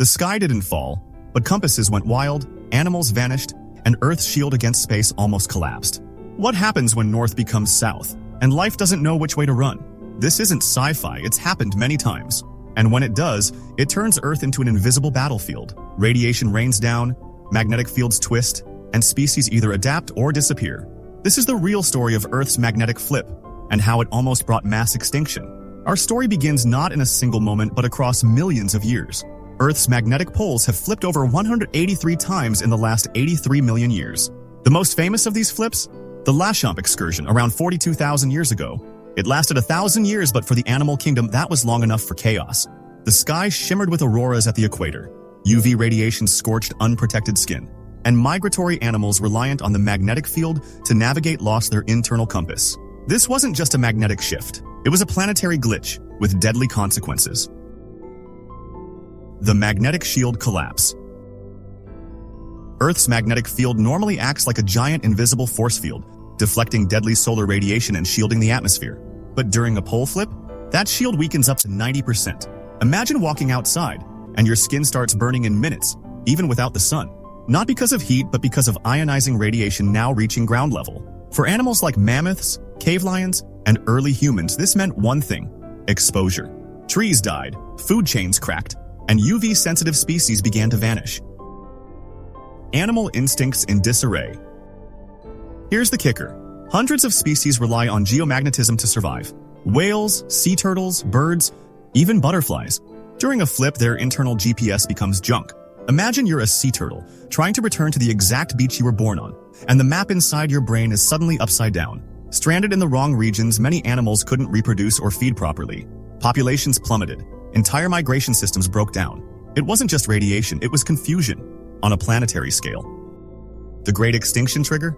The sky didn't fall, but compasses went wild, animals vanished, and Earth's shield against space almost collapsed. What happens when north becomes south, and life doesn't know which way to run? This isn't sci-fi, it's happened many times. And when it does, it turns Earth into an invisible battlefield. Radiation rains down, magnetic fields twist, and species either adapt or disappear. This is the real story of Earth's magnetic flip, and how it almost brought mass extinction. Our story begins not in a single moment, but across millions of years. Earth's magnetic poles have flipped over 183 times in the last 83 million years. The most famous of these flips? The Lachamp excursion around 42,000 years ago. It lasted 1,000 years, but for the animal kingdom, that was long enough for chaos. The sky shimmered with auroras at the equator. UV radiation scorched unprotected skin, and migratory animals reliant on the magnetic field to navigate lost their internal compass. This wasn't just a magnetic shift. It was a planetary glitch with deadly consequences. The magnetic shield collapse. Earth's magnetic field normally acts like a giant invisible force field, deflecting deadly solar radiation and shielding the atmosphere. But during a pole flip, that shield weakens up to 90%. Imagine walking outside, and your skin starts burning in minutes, even without the sun. Not because of heat, but because of ionizing radiation now reaching ground level. For animals like mammoths, cave lions, and early humans, this meant one thing: exposure. Trees died, food chains cracked, and UV-sensitive species began to vanish. Animal instincts in disarray. Here's the kicker. Hundreds of species rely on geomagnetism to survive. Whales, sea turtles, birds, even butterflies. During a flip, their internal GPS becomes junk. Imagine you're a sea turtle, trying to return to the exact beach you were born on, and the map inside your brain is suddenly upside down. Stranded in the wrong regions, many animals couldn't reproduce or feed properly. Populations plummeted. Entire migration systems broke down. It wasn't just radiation, it was confusion on a planetary scale. The Great Extinction Trigger?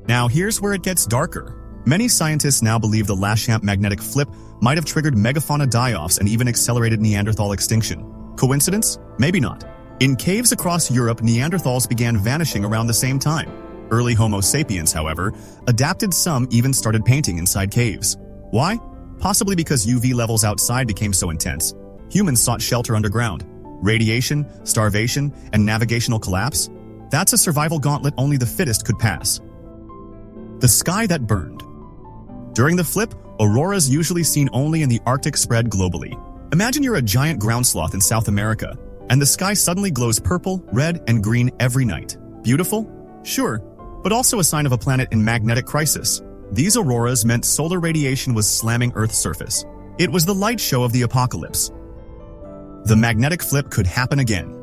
Now here's where it gets darker. Many scientists now believe the Lachamp magnetic flip might have triggered megafauna die-offs and even accelerated Neanderthal extinction. Coincidence? Maybe not. In caves across Europe, Neanderthals began vanishing around the same time. Early Homo sapiens, however, adapted. Some even started painting inside caves. Why? Possibly because UV levels outside became so intense. Humans sought shelter underground. Radiation, starvation, and navigational collapse? That's a survival gauntlet only the fittest could pass. The sky that burned. During the flip, auroras usually seen only in the Arctic spread globally. Imagine you're a giant ground sloth in South America, and the sky suddenly glows purple, red, and green every night. Beautiful? Sure, but also a sign of a planet in magnetic crisis. These auroras meant solar radiation was slamming Earth's surface. It was the light show of the apocalypse. The magnetic flip could happen again.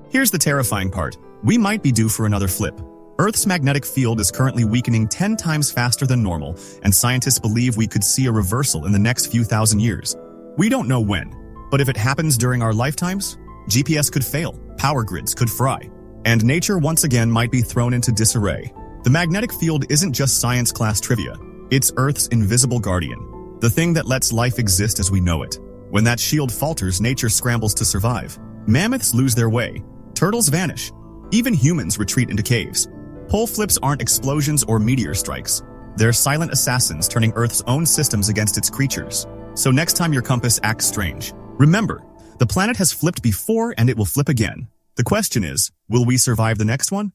Here's the terrifying part. We might be due for another flip. Earth's magnetic field is currently weakening 10 times faster than normal, and scientists believe we could see a reversal in the next few thousand years. We don't know when, but if it happens during our lifetimes, GPS could fail, power grids could fry, and nature once again might be thrown into disarray. The magnetic field isn't just science class trivia. It's Earth's invisible guardian, the thing that lets life exist as we know it. When that shield falters, nature scrambles to survive. Mammoths lose their way, turtles vanish, even humans retreat into caves. Pole flips aren't explosions or meteor strikes. They're silent assassins turning Earth's own systems against its creatures. So next time your compass acts strange, remember, the planet has flipped before and it will flip again. The question is, will we survive the next one?